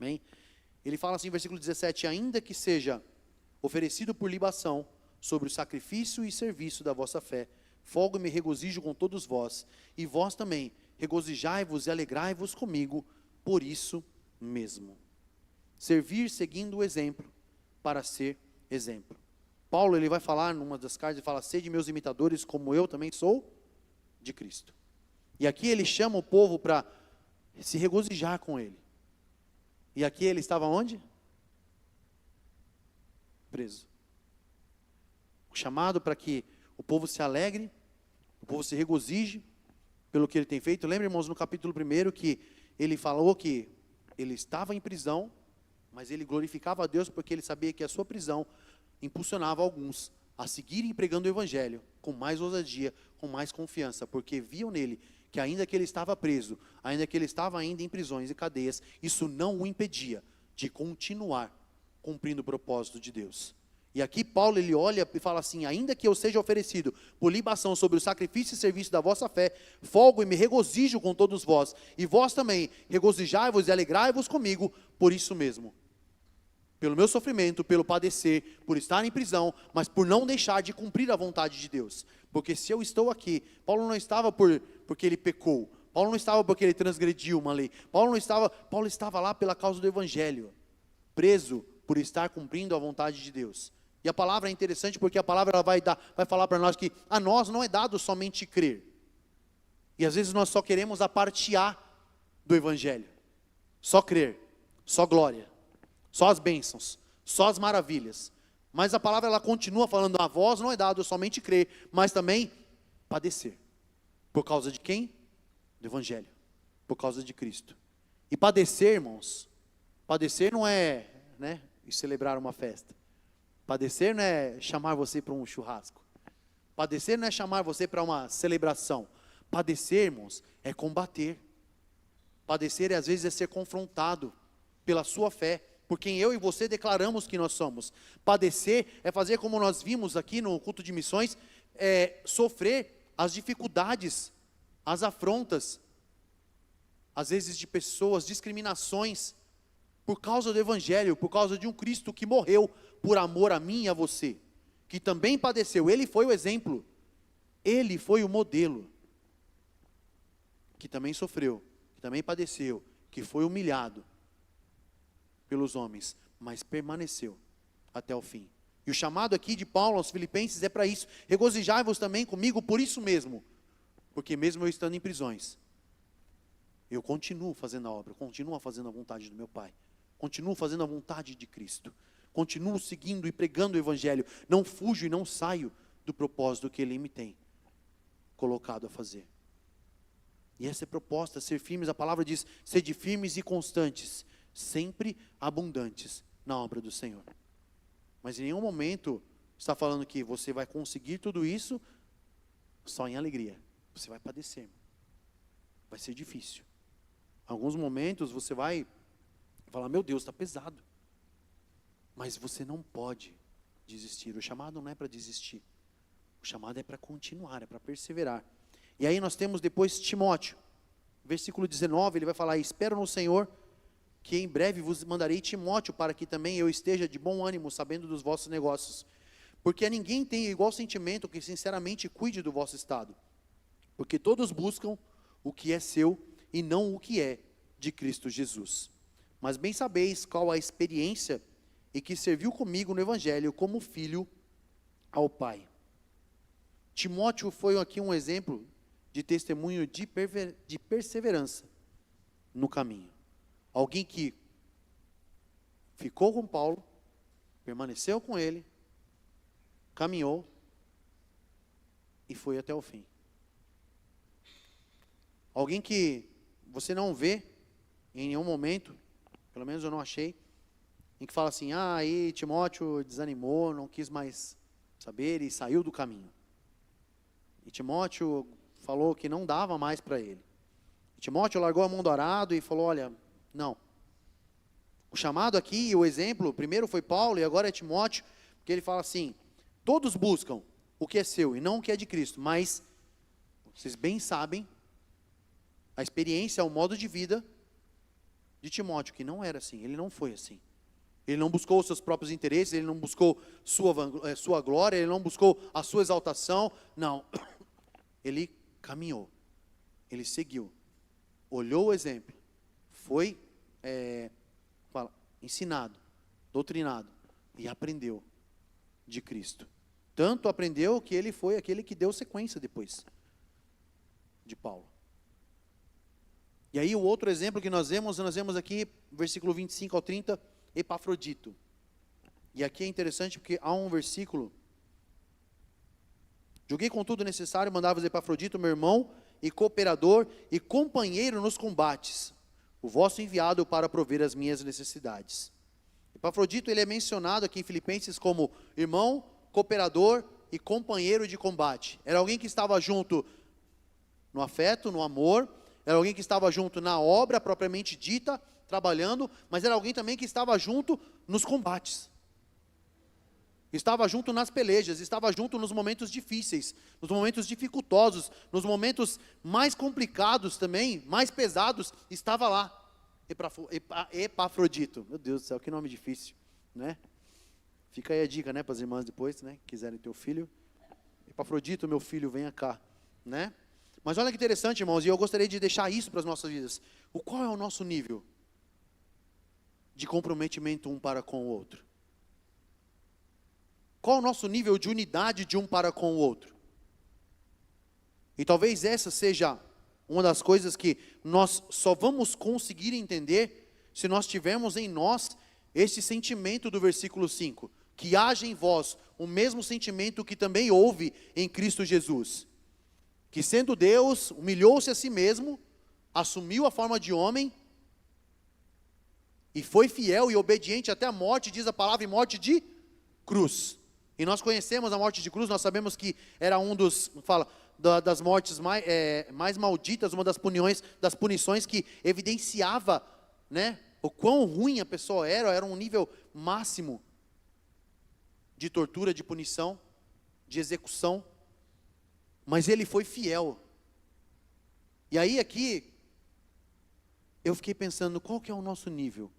Amém? Ele fala assim, versículo 17: ainda que seja oferecido por libação sobre o sacrifício e serviço da vossa fé, folgo e me regozijo com todos vós, e vós também regozijai-vos e alegrai-vos comigo por isso mesmo. Servir seguindo o exemplo, para ser exemplo. Paulo, ele vai falar numa das cartas, ele fala, sede meus imitadores, como eu também sou de Cristo. E aqui ele chama o povo para se regozijar com ele. E aqui ele estava onde? Preso. O chamado para que o povo se alegre, o povo se regozije pelo que ele tem feito. Lembra, irmãos, no capítulo 1 que ele falou que ele estava em prisão, mas ele glorificava a Deus porque ele sabia que a sua prisão impulsionava alguns a seguirem pregando o evangelho com mais ousadia, com mais confiança, porque viam nele que ainda que ele estava preso, ainda que ele estava ainda em prisões e cadeias, isso não o impedia de continuar cumprindo o propósito de Deus. E aqui Paulo, ele olha e fala assim, ainda que eu seja oferecido por libação sobre o sacrifício e serviço da vossa fé, folgo e me regozijo com todos vós, e vós também regozijai-vos e alegrai-vos comigo por isso mesmo. Pelo meu sofrimento, pelo padecer, por estar em prisão, mas por não deixar de cumprir a vontade de Deus. Porque se eu estou aqui, Paulo não estava porque ele pecou, Paulo não estava porque ele transgrediu uma lei, Paulo estava lá pela causa do evangelho, preso por estar cumprindo a vontade de Deus. E a palavra é interessante porque a palavra ela vai falar para nós que a nós não é dado somente crer. E às vezes nós só queremos a parte A do evangelho. Só crer, só glória, só as bênçãos, só as maravilhas. Mas a palavra ela continua falando, a vós não é dado somente crer, mas também padecer. Por causa de quem? Do evangelho. Por causa de Cristo. E padecer, irmãos, padecer não é, e celebrar uma festa. Padecer não é chamar você para um churrasco. Padecer não é chamar você para uma celebração. Padecer, irmãos, é combater. Padecer, às vezes, é ser confrontado pela sua fé, por quem eu e você declaramos que nós somos. Padecer é fazer como nós vimos aqui no culto de missões, sofrer as dificuldades, as afrontas, às vezes de pessoas, discriminações, por causa do evangelho, por causa de um Cristo que morreu por amor a mim e a você, que também padeceu. Ele foi o exemplo, ele foi o modelo, que também sofreu, que também padeceu, que foi humilhado pelos homens, mas permaneceu até o fim. E o chamado aqui de Paulo aos filipenses é para isso. Regozijai-vos também comigo por isso mesmo. Porque mesmo eu estando em prisões, eu continuo fazendo a obra, continuo fazendo a vontade do meu Pai. Continuo fazendo a vontade de Cristo. Continuo seguindo e pregando o Evangelho. Não fujo e não saio do propósito que Ele me tem colocado a fazer. E essa é a proposta, ser firmes. A palavra diz, sede firmes e constantes, sempre abundantes na obra do Senhor. Mas em nenhum momento está falando que você vai conseguir tudo isso só em alegria. Você vai padecer. Vai ser difícil. Em alguns momentos você vai falar, meu Deus, está pesado. Mas você não pode desistir. O chamado não é para desistir. O chamado é para continuar, é para perseverar. E aí nós temos depois Timóteo. Versículo 19, ele vai falar, espero no Senhor, que em breve vos mandarei Timóteo, para que também eu esteja de bom ânimo, sabendo dos vossos negócios. Porque a ninguém tem igual sentimento que sinceramente cuide do vosso estado. Porque todos buscam o que é seu e não o que é de Cristo Jesus. Mas bem sabeis qual a experiência e que serviu comigo no Evangelho como filho ao Pai. Timóteo foi aqui um exemplo de testemunho de perseverança no caminho. Alguém que ficou com Paulo, permaneceu com ele, caminhou e foi até o fim. Alguém que você não vê em nenhum momento, pelo menos eu não achei, em que fala assim, aí Timóteo desanimou, não quis mais saber e saiu do caminho. E Timóteo falou que não dava mais para ele. E Timóteo largou a mão do arado e falou, olha, não. O chamado aqui, o exemplo, primeiro foi Paulo e agora é Timóteo, porque ele fala assim, todos buscam o que é seu e não o que é de Cristo, mas vocês bem sabem, a experiência, o modo de vida de Timóteo, que não era assim, ele não foi assim. Ele não buscou os seus próprios interesses, ele não buscou sua glória, ele não buscou a sua exaltação, não. Ele caminhou, ele seguiu, olhou o exemplo, foi ensinado, doutrinado e aprendeu de Cristo. Tanto aprendeu que ele foi aquele que deu sequência depois de Paulo. E aí o outro exemplo que nós vemos aqui, versículo 25 ao 30, Epafrodito. E aqui é interessante porque há um versículo, julguei contudo necessário mandar-vos Epafrodito, meu irmão e cooperador e companheiro nos combates, o vosso enviado para prover as minhas necessidades. Epafrodito, ele é mencionado aqui em Filipenses como irmão, cooperador e companheiro de combate. Era alguém que estava junto no afeto, no amor, era alguém que estava junto na obra propriamente dita, trabalhando, mas era alguém também que estava junto nos combates. Estava junto nas pelejas, estava junto nos momentos difíceis, nos momentos dificultosos, nos momentos mais complicados também, mais pesados, estava lá. Epafrodito. Meu Deus do céu, que nome difícil, né? Fica aí a dica, né, para as irmãs depois, né, quiserem ter o filho. Epafrodito, meu filho, venha cá, né? Mas olha que interessante, irmãos, e eu gostaria de deixar isso para as nossas vidas. Qual é o nosso nível de comprometimento um para com o outro? Qual o nosso nível de unidade de um para com o outro? E talvez essa seja uma das coisas que nós só vamos conseguir entender se nós tivermos em nós esse sentimento do versículo 5, que haja em vós o mesmo sentimento que também houve em Cristo Jesus, que sendo Deus, humilhou-se a si mesmo, assumiu a forma de homem, e foi fiel e obediente até a morte, diz a palavra, e morte de cruz. E nós conhecemos a morte de cruz, nós sabemos que era um dos, das mortes mais malditas, uma das punições que evidenciava, né, o quão ruim a pessoa era um nível máximo de tortura, de punição, de execução, mas ele foi fiel. E aí aqui, eu fiquei pensando, qual que é o nosso nível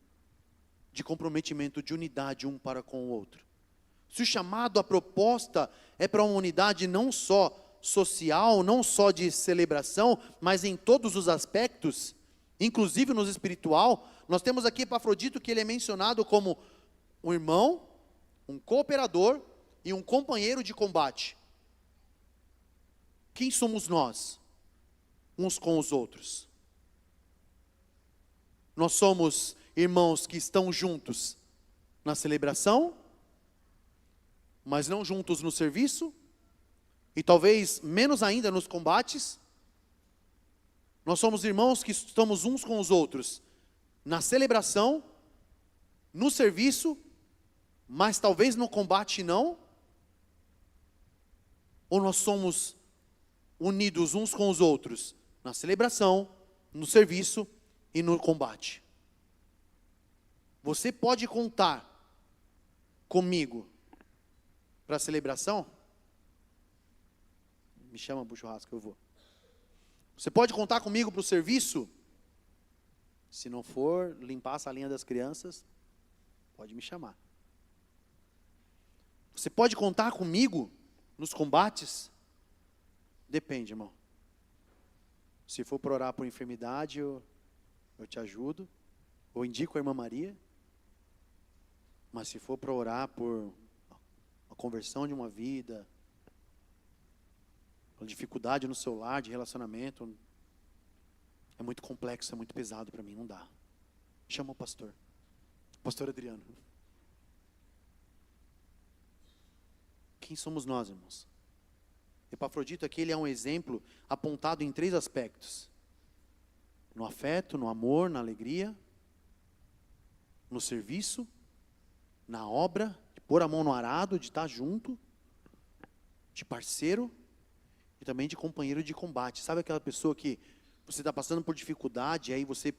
de comprometimento, de unidade um para com o outro? Se o chamado, a proposta é para uma unidade não só social, não só de celebração, mas em todos os aspectos, inclusive no espiritual, nós temos aqui Epafrodito, que ele é mencionado como um irmão, um cooperador e um companheiro de combate. Quem somos nós, uns com os outros? Nós somos irmãos que estão juntos na celebração, mas não juntos no serviço, e talvez menos ainda nos combates. Nós somos irmãos que estamos uns com os outros na celebração, no serviço, mas talvez no combate não. Ou nós somos unidos uns com os outros na celebração, no serviço e no combate. Você pode contar comigo para a celebração? Me chama para o churrasco, eu vou. Você pode contar comigo para o serviço? Se não for limpar a salinha das crianças, pode me chamar. Você pode contar comigo nos combates? Depende, irmão. Se for para orar por enfermidade, eu te ajudo. Ou indico a irmã Maria. Mas se for para orar por a conversão de uma vida, uma dificuldade no seu lar, de relacionamento, é muito complexo, é muito pesado para mim, não dá. Chama o pastor Adriano. Quem somos nós, irmãos? Epafrodito aqui, ele é um exemplo apontado em 3 aspectos: no afeto, no amor, na alegria, no serviço, na obra, de pôr a mão no arado, de estar junto, de parceiro e também de companheiro de combate. Sabe aquela pessoa que você está passando por dificuldade, e aí você...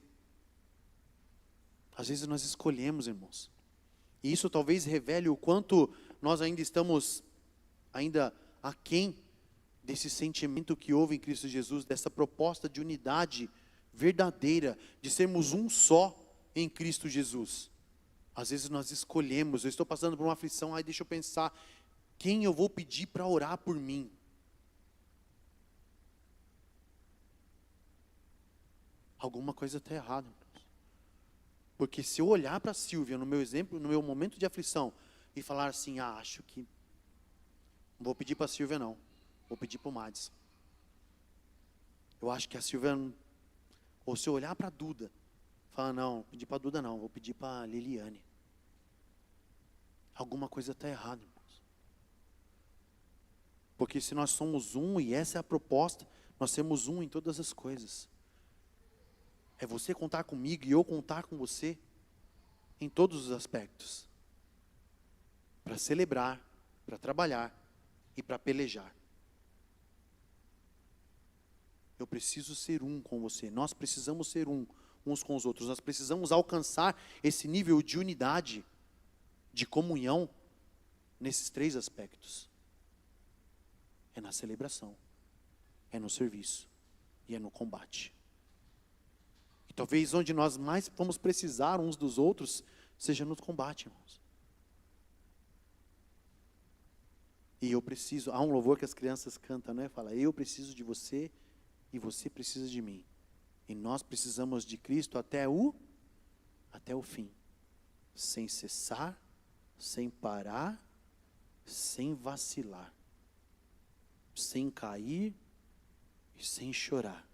Às vezes nós escolhemos, irmãos. E isso talvez revele o quanto nós ainda estamos aquém desse sentimento que houve em Cristo Jesus, dessa proposta de unidade verdadeira, de sermos um só em Cristo Jesus. Às vezes nós escolhemos, eu estou passando por uma aflição, aí deixa eu pensar, quem eu vou pedir para orar por mim? Alguma coisa está errada. Porque se eu olhar para a Silvia, no meu exemplo, no meu momento de aflição, e falar assim, acho que não vou pedir para a Silvia não, vou pedir para o Madison. Eu acho que a Silvia, ou se eu olhar para a Duda, falar, não, pedir para a Duda não, vou pedir para a Liliane. Alguma coisa está errada, irmãos. Porque se nós somos um, e essa é a proposta, nós temos um em todas as coisas. É você contar comigo e eu contar com você em todos os aspectos. Para celebrar, para trabalhar e para pelejar. Eu preciso ser um com você. Nós precisamos ser uns com os outros. Nós precisamos alcançar esse nível de unidade, de comunhão, nesses 3 aspectos. É na celebração, é no serviço e é no combate. E talvez onde nós mais vamos precisar uns dos outros seja no combate, irmãos. E eu preciso, há um louvor que as crianças cantam, né? Fala, eu preciso de você e você precisa de mim. E nós precisamos de Cristo até o fim. Sem cessar, sem parar, sem vacilar. Sem cair e sem chorar.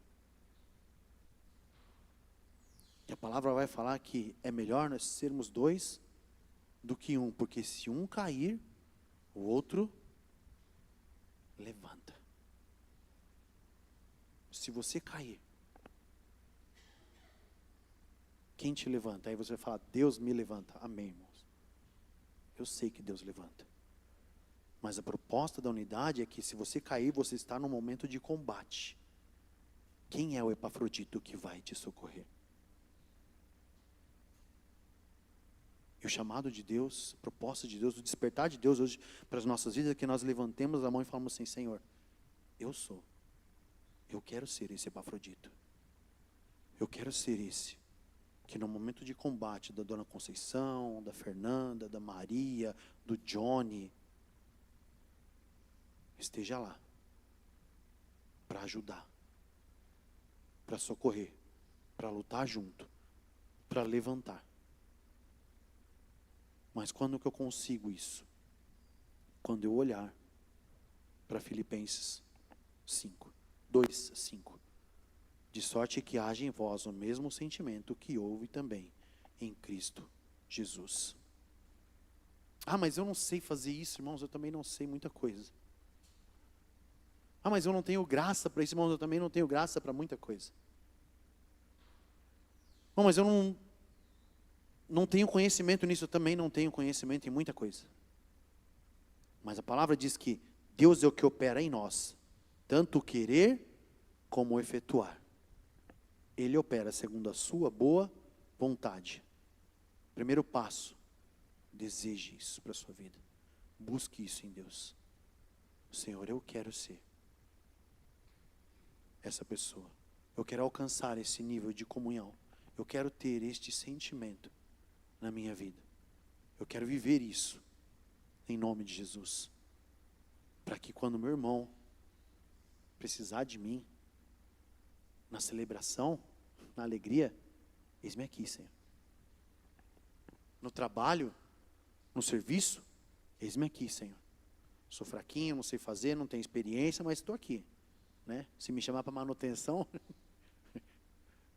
E a palavra vai falar que é melhor nós sermos 2 do que um, porque se um cair, o outro levanta. Se você cair, quem te levanta? Aí você vai falar, Deus me levanta. Amém, irmãos. Eu sei que Deus levanta. Mas a proposta da unidade é que se você cair, você está num momento de combate. Quem é o Epafrodito que vai te socorrer? E o chamado de Deus, a proposta de Deus, o despertar de Deus hoje para as nossas vidas é que nós levantemos a mão e falamos assim, Senhor, eu quero ser esse Epafrodito. Eu quero ser esse que no momento de combate da Dona Conceição, da Fernanda, da Maria, do Johnny, esteja lá para ajudar, para socorrer, para lutar junto, para levantar. Mas quando que eu consigo isso? Quando eu olhar para Filipenses 5, 2, 5. De sorte que haja em vós o mesmo sentimento que houve também em Cristo Jesus. Ah, mas eu não sei fazer isso, irmãos, eu também não sei muita coisa. Ah, mas eu não tenho graça para isso, irmãos, eu também não tenho graça para muita coisa. Não, mas eu não tenho conhecimento nisso, eu também não tenho conhecimento em muita coisa. Mas a palavra diz que Deus é o que opera em nós, tanto o querer como o efetuar. Ele opera segundo a sua boa vontade. Primeiro passo, deseje isso para a sua vida. Busque isso em Deus. Senhor, eu quero ser essa pessoa. Eu quero alcançar esse nível de comunhão. Eu quero ter este sentimento na minha vida. Eu quero viver isso em nome de Jesus. Para que quando meu irmão precisar de mim, na celebração, na alegria, eis-me aqui, Senhor. No trabalho, no serviço, eis-me aqui, Senhor. Sou fraquinho, não sei fazer, não tenho experiência, mas estou aqui. Né? Se me chamar para manutenção,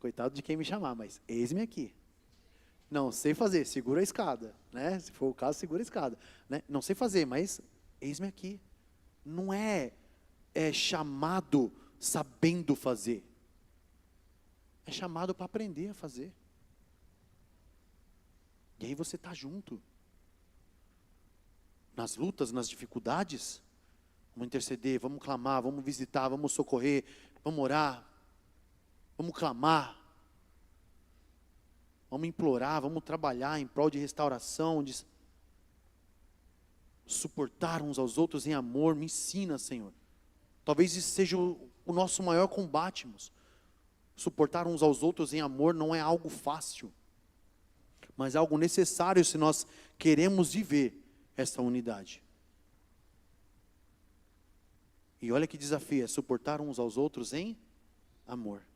coitado de quem me chamar, mas eis-me aqui. Não sei fazer, segura a escada. Né? Se for o caso, segura a escada. Né? Não sei fazer, mas eis-me aqui. Não é chamado sabendo fazer. É chamado para aprender a fazer. E aí você está junto. Nas lutas, nas dificuldades, vamos interceder, vamos clamar, vamos visitar, vamos socorrer, vamos orar, vamos clamar, vamos implorar, vamos trabalhar em prol de restauração, de suportar uns aos outros em amor. Me ensina, Senhor. Talvez isso seja o nosso maior combate, irmãos. Suportar uns aos outros em amor não é algo fácil, mas é algo necessário se nós queremos viver essa unidade. E olha que desafio, é suportar uns aos outros em amor.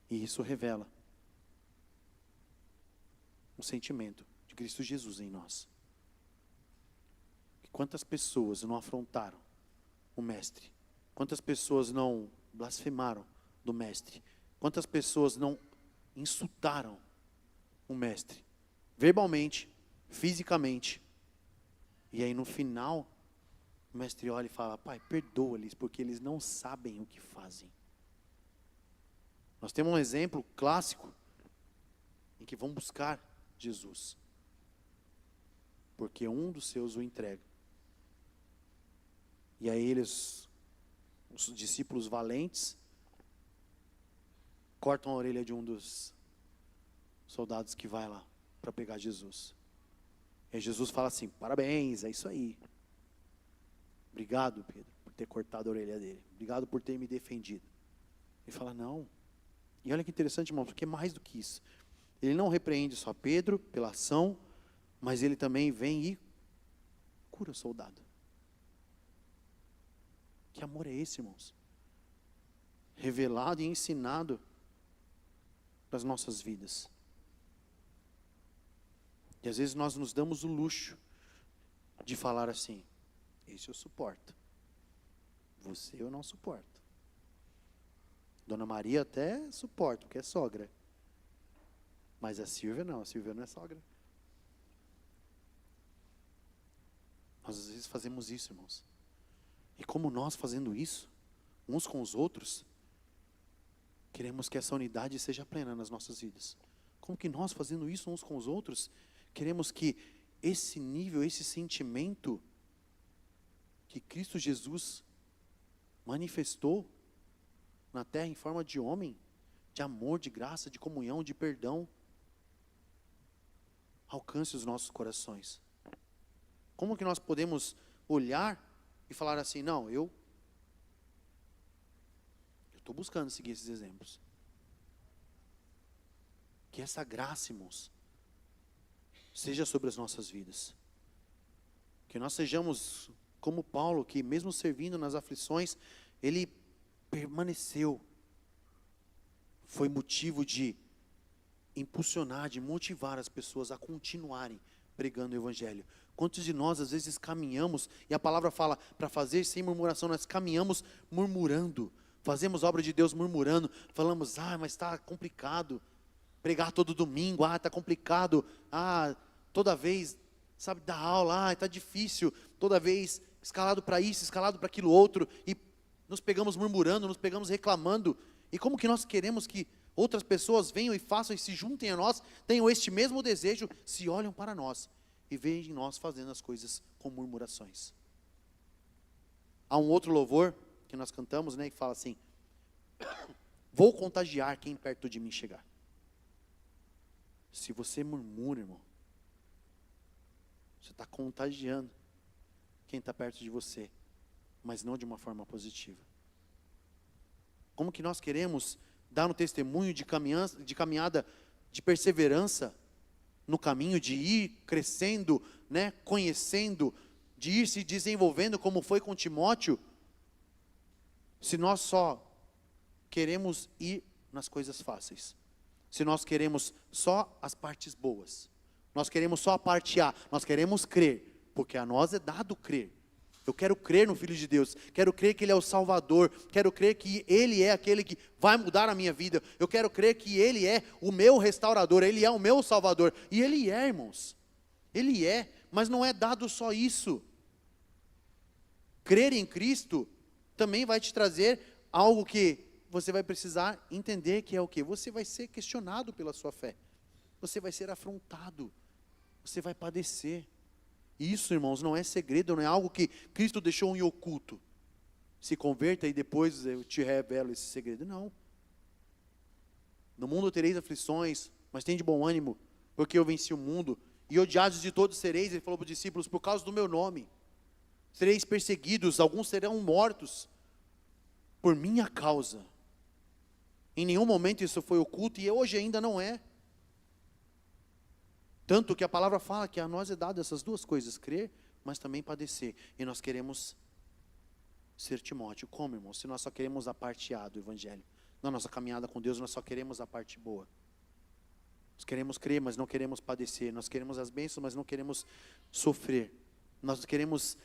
E isso revela um sentimento de Cristo Jesus em nós. E quantas pessoas não afrontaram o Mestre? Quantas pessoas não blasfemaram do Mestre? Quantas pessoas não insultaram o Mestre? Verbalmente, fisicamente. E aí no final, o Mestre olha e fala: Pai, perdoa-lhes, porque eles não sabem o que fazem. Nós temos um exemplo clássico em que vão buscar Jesus, porque um dos seus o entrega. E aí eles, os discípulos valentes, cortam a orelha de um dos soldados que vai lá para pegar Jesus. E Jesus fala assim: parabéns, é isso aí. Obrigado, Pedro, por ter cortado a orelha dele. Obrigado por ter me defendido. Ele fala: não. E olha que interessante, irmão, porque é mais do que isso. Ele não repreende só Pedro pela ação, mas ele também vem e cura o soldado. Que amor é esse, irmãos? Revelado e ensinado para as nossas vidas. E às vezes nós nos damos o luxo de falar assim: esse eu suporto, você eu não suporto. Dona Maria até suporto, porque é sogra. Mas a Silvia não é sogra. Nós às vezes fazemos isso, irmãos. E como nós fazendo isso, uns com os outros, queremos que essa unidade seja plena nas nossas vidas. Como que nós fazendo isso uns com os outros, queremos que esse nível, esse sentimento que Cristo Jesus manifestou na terra em forma de homem, de amor, de graça, de comunhão, de perdão, alcance os nossos corações. Como que nós podemos olhar e falar assim: não, eu estou buscando seguir esses exemplos. Que essa graça, irmãos, seja sobre as nossas vidas. Que nós sejamos como Paulo, que mesmo servindo nas aflições, ele permaneceu. Foi motivo de impulsionar, de motivar as pessoas a continuarem pregando o Evangelho. Quantos de nós às vezes caminhamos, e a palavra fala, para fazer sem murmuração, nós caminhamos murmurando, fazemos obra de Deus murmurando, falamos, mas está complicado, pregar todo domingo, está complicado, toda vez, sabe, dar aula, está difícil, toda vez, escalado para isso, escalado para aquilo outro, e nos pegamos murmurando, nos pegamos reclamando, e como que nós queremos que outras pessoas venham e façam e se juntem a nós, tenham este mesmo desejo, se olham para nós, e veem nós fazendo as coisas com murmurações. Há um outro louvor, que nós cantamos, que fala assim, vou contagiar quem perto de mim chegar. Se você murmura, irmão, você está contagiando quem está perto de você, mas não de uma forma positiva. Como que nós queremos dar um testemunho de caminhada, de perseverança no caminho, de ir crescendo, conhecendo, de ir se desenvolvendo como foi com Timóteo, se nós só queremos ir nas coisas fáceis, se nós queremos só as partes boas, nós queremos só a parte A, nós queremos crer, porque a nós é dado crer. Eu quero crer no Filho de Deus, quero crer que Ele é o Salvador, quero crer que Ele é aquele que vai mudar a minha vida, eu quero crer que Ele é o meu restaurador, Ele é o meu Salvador, e Ele é, irmãos, Ele é, mas não é dado só isso. Crer em Cristo também vai te trazer algo que você vai precisar entender, que é o quê? Você vai ser questionado pela sua fé, você vai ser afrontado, você vai padecer. Isso, irmãos, não é segredo, não é algo que Cristo deixou em oculto. Se converta e depois eu te revelo esse segredo. Não. No mundo tereis aflições, mas tem de bom ânimo, porque eu venci o mundo. E odiados de todos sereis, ele falou para os discípulos, por causa do meu nome. Sereis perseguidos, alguns serão mortos, por minha causa. Em nenhum momento isso foi oculto, e hoje ainda não é. Tanto que a palavra fala que a nós é dado essas duas coisas, crer, mas também padecer. E nós queremos ser Timóteo. Como, irmão? Se nós só queremos a parte A do Evangelho. Na nossa caminhada com Deus, nós só queremos a parte boa. Nós queremos crer, mas não queremos padecer. Nós queremos as bênçãos, mas não queremos sofrer. Nós queremos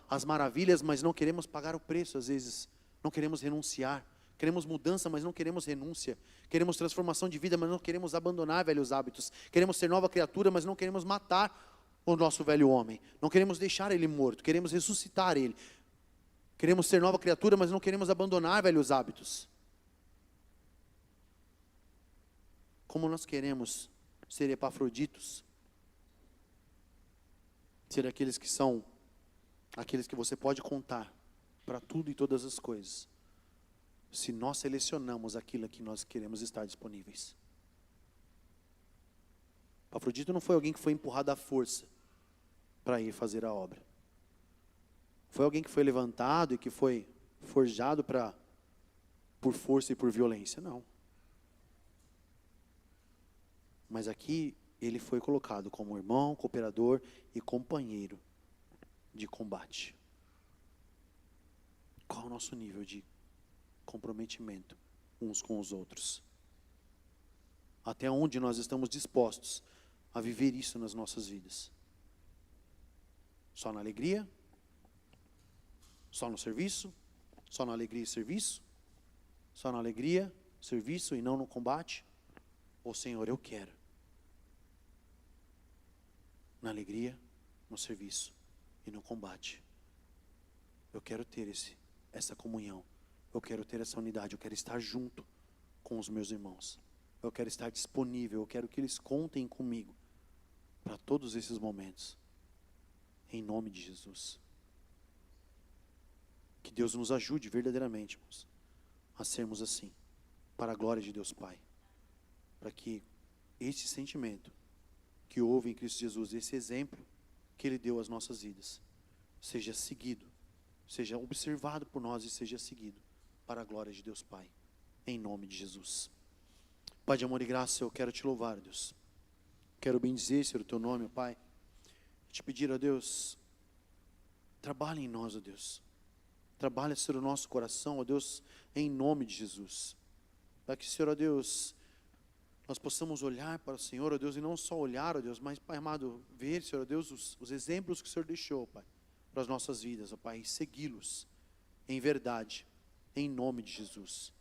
as maravilhas, mas não queremos pagar o preço, às vezes. Não queremos renunciar. Queremos mudança, mas não queremos renúncia. Queremos transformação de vida, mas não queremos abandonar velhos hábitos. Queremos ser nova criatura, mas não queremos matar o nosso velho homem. Não queremos deixar ele morto, queremos ressuscitar ele. Queremos ser nova criatura, mas não queremos abandonar velhos hábitos. Como nós queremos ser epafroditos, ser aqueles que são, aqueles que você pode contar para tudo e todas as coisas, se nós selecionamos aquilo que nós queremos estar disponíveis. Epafrodito não foi alguém que foi empurrado à força para ir fazer a obra. Foi alguém que foi levantado e que foi forjado por força e por violência, não. Mas aqui ele foi colocado como irmão, cooperador e companheiro de combate. Qual é o nosso nível de comprometimento uns com os outros? Até onde nós estamos dispostos a viver isso nas nossas vidas? Só na alegria? Só no serviço? Só na alegria e serviço? Só na alegria, serviço e não no combate? Ou, Senhor, eu quero na alegria, no serviço e no combate. Eu quero ter essa comunhão. Eu quero ter essa unidade. Eu quero estar junto com os meus irmãos. Eu quero estar disponível. Eu quero que eles contem comigo para todos esses momentos. Em nome de Jesus. Que Deus nos ajude verdadeiramente, irmãos, a sermos assim, para a glória de Deus Pai. Para que esse sentimento que houve em Cristo Jesus, esse exemplo que Ele deu às nossas vidas, seja seguido, seja observado por nós e seja seguido para a glória de Deus Pai, em nome de Jesus. Pai de amor e graça, eu quero te louvar, Deus. Quero bendizer, Senhor, o teu nome, Pai. Te pedir, ó Deus, trabalhe em nós, ó Deus. Trabalhe, Senhor, o nosso coração, ó Deus, em nome de Jesus. Para que, Senhor, ó Deus, nós possamos olhar para o Senhor, ó Deus, e não só olhar, ó Deus, mas, Pai amado, ver, Senhor, ó Deus, os exemplos que o Senhor deixou, Pai, para as nossas vidas, ó Pai, e segui-los em verdade, em nome de Jesus.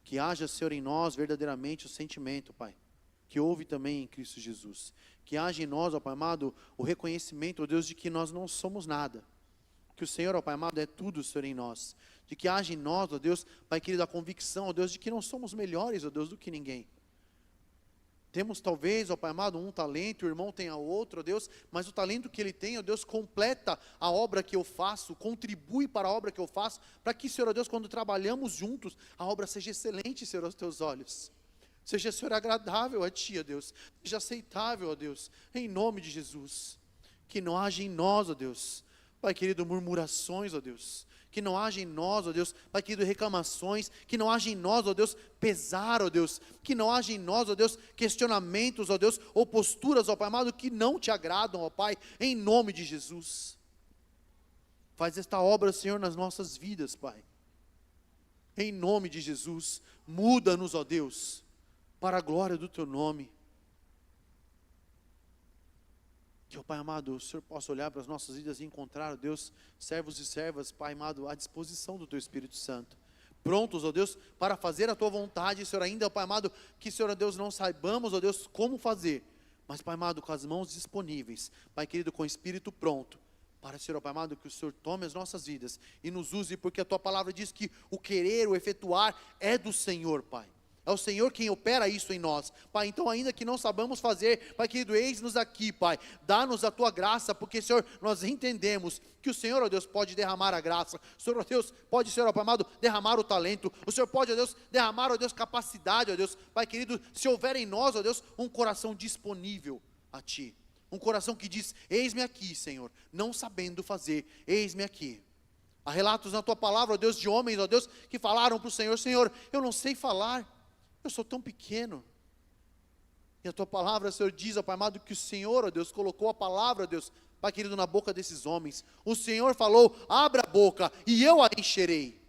Que haja, Senhor, em nós verdadeiramente o sentimento, Pai, que houve também em Cristo Jesus. Que haja em nós, ó Pai amado, o reconhecimento, ó Deus, de que nós não somos nada. Que o Senhor, ó Pai amado, é tudo, Senhor, em nós. De que haja em nós, ó Deus, Pai querido, a convicção, ó Deus, de que não somos melhores, ó Deus, do que ninguém. Temos talvez, ó Pai amado, um talento, o irmão tenha outro, ó Deus, mas o talento que ele tem, ó Deus, completa a obra que eu faço, contribui para a obra que eu faço, para que, Senhor, ó Deus, quando trabalhamos juntos, a obra seja excelente, Senhor, aos teus olhos. Seja, Senhor, agradável a Ti, ó Deus, seja aceitável, ó Deus, em nome de Jesus. Que não haja em nós, ó Deus, Pai querido, murmurações, ó Deus. Que não haja em nós, ó Deus, Pai querido, reclamações. Que não haja em nós, ó Deus, pesar, ó Deus. Que não haja em nós, ó Deus, questionamentos, ó Deus, ou posturas, ó Pai amado, que não Te agradam, ó Pai, em nome de Jesus. Faz esta obra, Senhor, nas nossas vidas, Pai. Em nome de Jesus, muda-nos, ó Deus, para a glória do Teu nome. Que, ó Pai amado, o Senhor possa olhar para as nossas vidas e encontrar, ó Deus, servos e servas, Pai amado, à disposição do Teu Espírito Santo. Prontos, ó Deus, para fazer a Tua vontade, Senhor, ainda, ó Pai amado, que, Senhor, ó Deus, não saibamos, ó Deus, como fazer, mas, Pai amado, com as mãos disponíveis, Pai querido, com o Espírito pronto, para, Senhor, ó Pai amado, que o Senhor tome as nossas vidas e nos use, porque a Tua palavra diz que o querer, o efetuar é do Senhor, Pai. É o Senhor quem opera isso em nós, Pai. Então, ainda que não sabamos fazer, Pai querido, eis-nos aqui, Pai. Dá-nos a Tua graça, porque, Senhor, nós entendemos que o Senhor, ó Deus, pode derramar a graça. O Senhor, ó Deus, pode, Senhor, ó Pai amado, derramar o talento. O Senhor pode, ó Deus, derramar, ó Deus, capacidade, ó Deus. Pai querido, se houver em nós, ó Deus, um coração disponível a Ti. Um coração que diz, eis-me aqui, Senhor, não sabendo fazer, eis-me aqui. Há relatos na Tua palavra, ó Deus, de homens, ó Deus, que falaram para o Senhor, Senhor, eu não sei falar. Eu sou tão pequeno. E a Tua palavra, Senhor, diz, ó Pai amado, que o Senhor, ó Deus, colocou a palavra, ó Deus, Pai querido, na boca desses homens. O Senhor falou, abra a boca, e eu a encherei.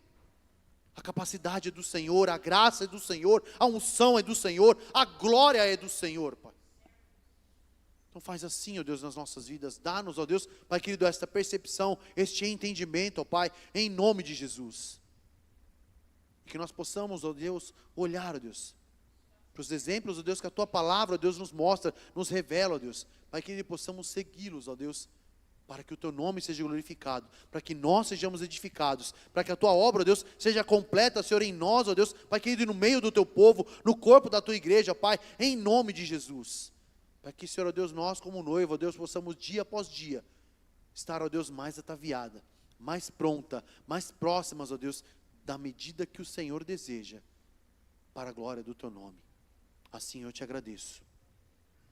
A capacidade é do Senhor, a graça é do Senhor, a unção é do Senhor, a glória é do Senhor, Pai. Então faz assim, ó Deus, nas nossas vidas. Dá-nos, ó Deus, Pai querido, esta percepção, este entendimento, ó Pai, em nome de Jesus. Que nós possamos, ó Deus, olhar, ó Deus, para os exemplos, ó Deus, que a Tua palavra, ó Deus, nos mostra, nos revela, ó Deus, para que possamos segui-los, ó Deus, para que o Teu nome seja glorificado, para que nós sejamos edificados, para que a Tua obra, ó Deus, seja completa, Senhor, em nós, ó Deus, Pai querido, no meio do Teu povo, no corpo da Tua igreja, Pai, em nome de Jesus, para que, Senhor, ó Deus, nós como noivo, ó Deus, possamos dia após dia, estar, ó Deus, mais ataviada, mais pronta, mais próximas, ó Deus, da medida que o Senhor deseja, para a glória do Teu nome. Assim eu Te agradeço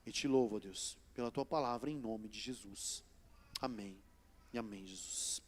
e Te louvo, ó Deus, pela Tua palavra, em nome de Jesus. Amém e amém, Jesus.